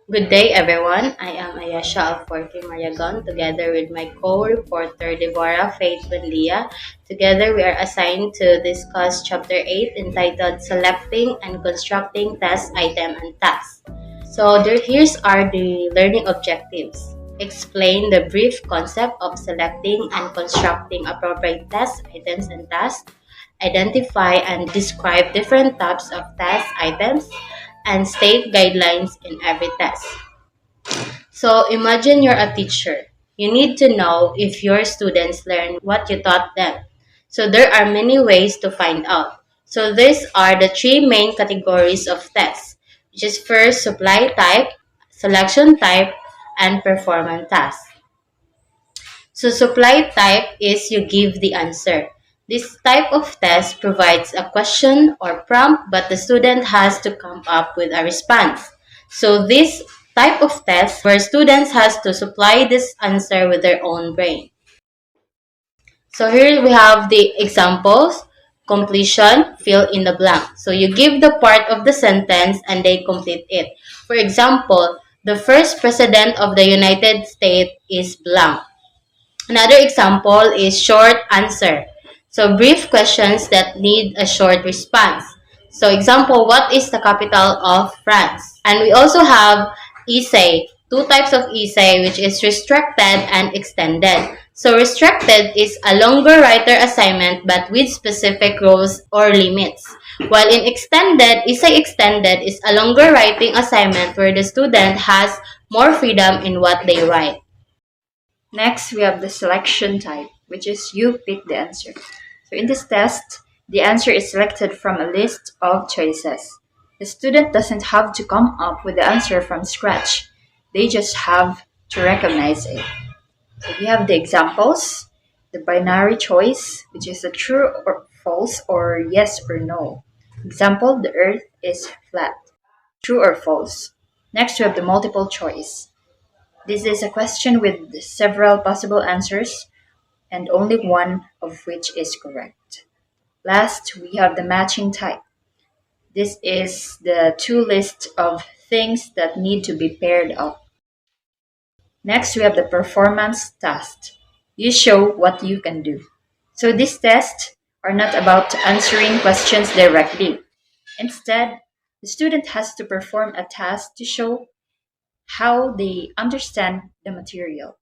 Good day, everyone. I am Ayesha of Working Mariagon, together with my co-reporter Deborah Buendia. Together, we are assigned to discuss Chapter 8 entitled Selecting and Constructing Test Item and Task. Here's are the learning objectives. Explain the brief concept of selecting and constructing appropriate test items and tasks. Identify and describe different types of test items and state guidelines in every test. So imagine you're a teacher. You need to know if your students learn what you taught them. So there are many ways to find out. So these are the three main categories of tests, which is first supply type, selection type, and performance task. So supply type is you give the answer. This type of test provides a question or prompt, but the student has to come up with a response. So this type of test where students has to supply this answer with their own brain. So here we have the examples. Completion, fill in the blank. So you give the part of the sentence and they complete it. For example, the first president of the United States is blank. Another example is short answer. So brief questions that need a short response. So example, what is the capital of France? And we also have essay. Two types of essay, which is restricted and extended. So restricted is a longer writer assignment but with specific rules or limits. While in extended, essay extended is a longer writing assignment where the student has more freedom in what they write. Next, we have the selection type, which is you pick the answer. So in this test, the answer is selected from a list of choices. The student doesn't have to come up with the answer from scratch. They just have to recognize it. So we have the examples, the binary choice, which is a true or false or yes or no. Example, the earth is flat. True or false. Next, we have the multiple choice. This is a question with several possible answers and only one of which is correct. Last, we have the matching type. This is the two lists of things that need to be paired up. Next, we have the performance task. You show what you can do. So these tests are not about answering questions directly. Instead, the student has to perform a task to show how they understand the material.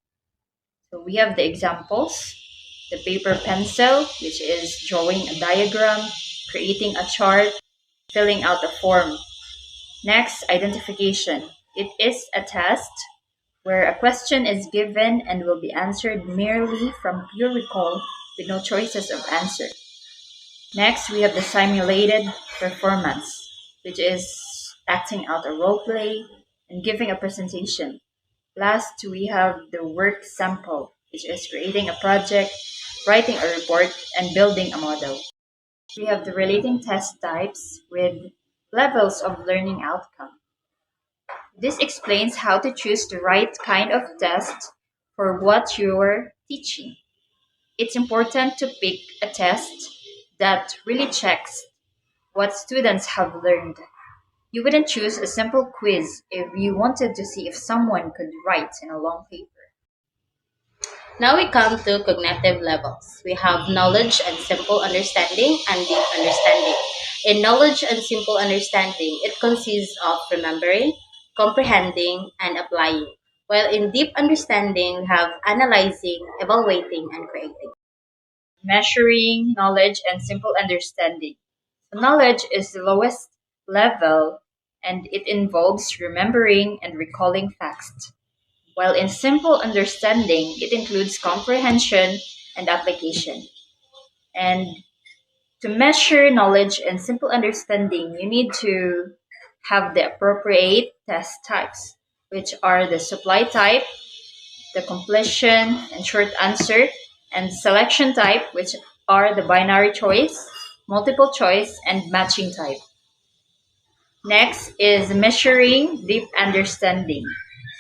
So we have the examples, the paper pencil, which is drawing a diagram, creating a chart, filling out a form. Next, identification. It is a test where a question is given and will be answered merely from pure recall with no choices of answer. Next, we have the simulated performance, which is acting out a role play and giving a presentation. Last, we have the work sample, which is creating a project, writing a report, and building a model. We have the relating test types with levels of learning outcome. This explains how to choose the right kind of test for what you're teaching. It's important to pick a test that really checks what students have learned. You wouldn't choose a simple quiz if you wanted to see if someone could write in a long paper. Now we come to cognitive levels. We have knowledge and simple understanding and deep understanding. In knowledge and simple understanding, it consists of remembering, comprehending, and applying. While in deep understanding, we have analyzing, evaluating, and creating. Measuring knowledge and simple understanding. So knowledge is the lowest level and it involves remembering and recalling facts. While in simple understanding, it includes comprehension and application. And to measure knowledge and simple understanding, you need to have the appropriate test types, which are the supply type, the completion and short answer, and selection type, which are the binary choice, multiple choice, and matching type. Next is measuring deep understanding.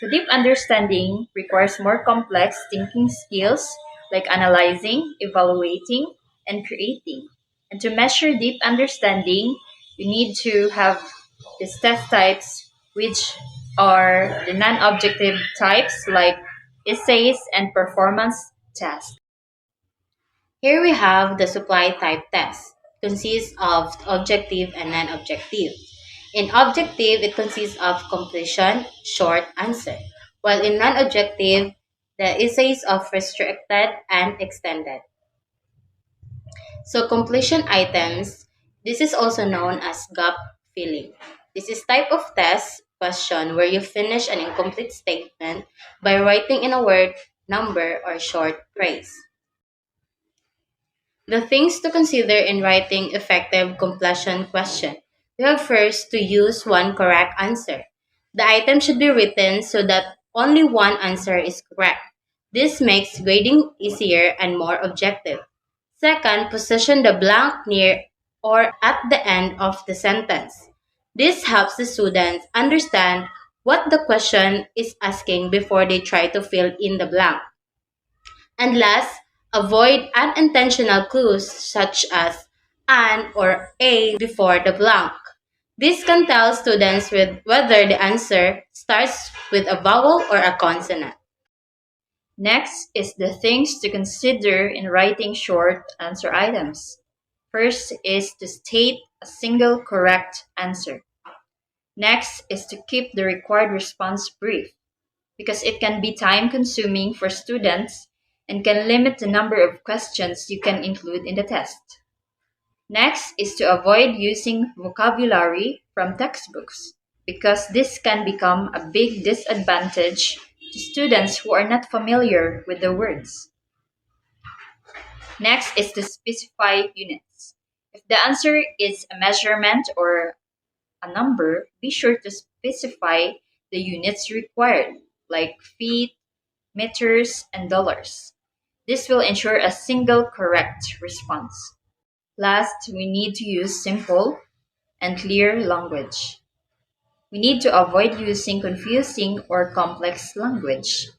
So deep understanding requires more complex thinking skills like analyzing, evaluating, and creating. And to measure deep understanding, you need to have these test types which are the non-objective types like essays and performance tasks. Here we have the supply type test. It consists of objective and non-objective. In objective, it consists of completion, short answer, while in non-objective, the essays of restricted and extended. So completion items, this is also known as gap filling. This is type of test question where you finish an incomplete statement by writing in a word, number, or short phrase. The things to consider in writing effective completion question. You have first to use one correct answer. The item should be written so that only one answer is correct. This makes grading easier and more objective. Second, position the blank near or at the end of the sentence. This helps the students understand what the question is asking before they try to fill in the blank. And last, avoid unintentional clues such as an or a before the blank. This can tell students whether the answer starts with a vowel or a consonant. Next is the things to consider in writing short answer items. First is to state a single correct answer. Next is to keep the required response brief because it can be time consuming for students and can limit the number of questions you can include in the test. Next is to avoid using vocabulary from textbooks because this can become a big disadvantage to students who are not familiar with the words. Next is to specify units. If the answer is a measurement or a number, be sure to specify the units required, like feet, meters, and dollars. This will ensure a single correct response. Last, we need to use simple and clear language. We need to avoid using confusing or complex language.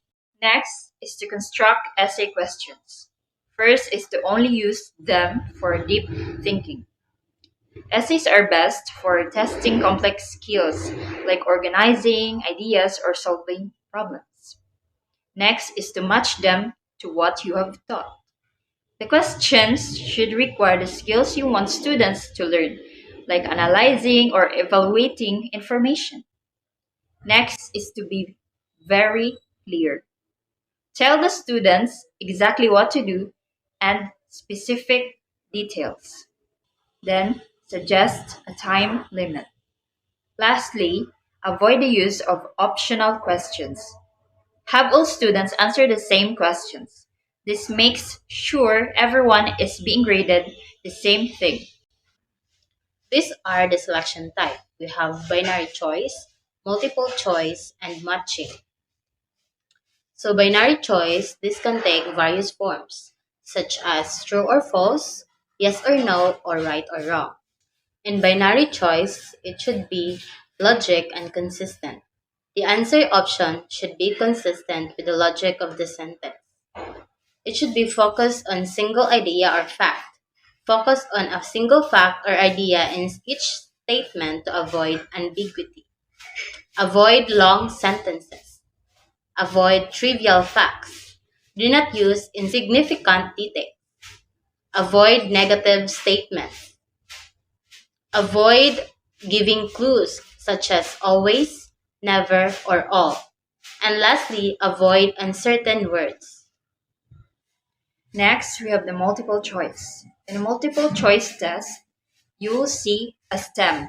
Next is to construct essay questions. First is to only use them for deep thinking. Essays are best for testing complex skills like organizing ideas or solving problems. Next is to match them to what you have taught. The questions should require the skills you want students to learn, like analyzing or evaluating information. Next is to be very clear. Tell the students exactly what to do and specific details. Then suggest a time limit. Lastly, avoid the use of optional questions. Have all students answer the same questions. This makes sure everyone is being graded the same thing. These are the selection type. We have binary choice, multiple choice, and matching. So binary choice, this can take various forms, such as true or false, yes or no, or right or wrong. In binary choice, it should be logic and consistent. The answer option should be consistent with the logic of the sentence. It should be focused on single idea or fact. Focus on a single fact or idea in each statement to avoid ambiguity. Avoid long sentences. Avoid trivial facts. Do not use insignificant details. Avoid negative statements. Avoid giving clues such as always, never, or all. And lastly, avoid uncertain words. Next, we have the multiple choice. In a multiple choice test, you will see a stem.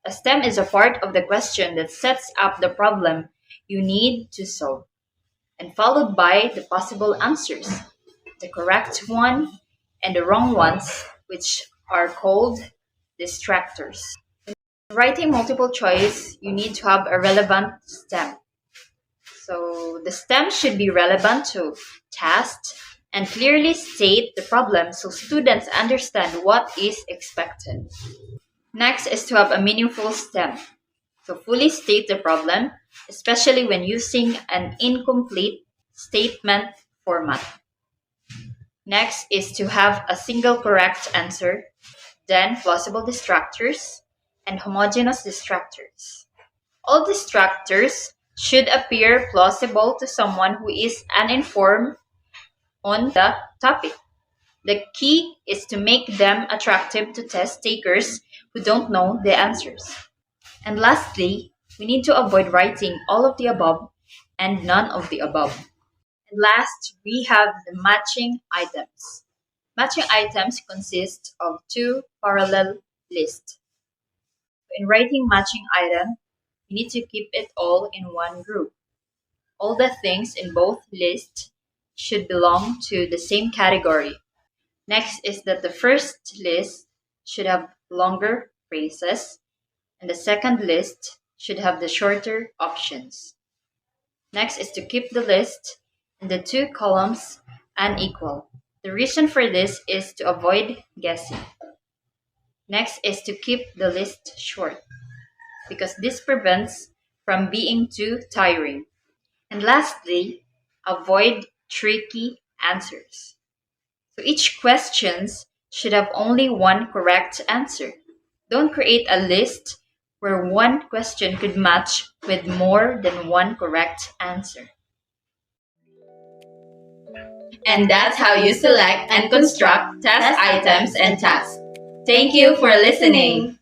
A stem is a part of the question that sets up the problem you need to solve, and followed by the possible answers, the correct one and the wrong ones, which are called distractors. Writing multiple choice, you need to have a relevant stem. So the stem should be relevant to task and clearly state the problem so students understand what is expected. Next is to have a meaningful stem. So fully state the problem, especially when using an incomplete statement format. Next is to have a single correct answer, then plausible distractors and homogeneous distractors. All distractors should appear plausible to someone who is uninformed on the topic. The key is to make them attractive to test takers who don't know the answers. And lastly, we need to avoid writing all of the above and none of the above. And last, we have the matching items. Matching items consist of two parallel lists. In writing matching item, you need to keep it all in one group. All the things in both lists should belong to the same category. Next is that the first list should have longer phrases, and the second list should have the shorter options. Next is to keep the list in the two columns unequal. The reason for this is to avoid guessing. Next is to keep the list short because this prevents from being too tiring. And lastly, avoid tricky answers. So each questions should have only one correct answer. Don't create a list where one question could match with more than one correct answer. And that's how you select and construct test items and tasks. Thank you for listening.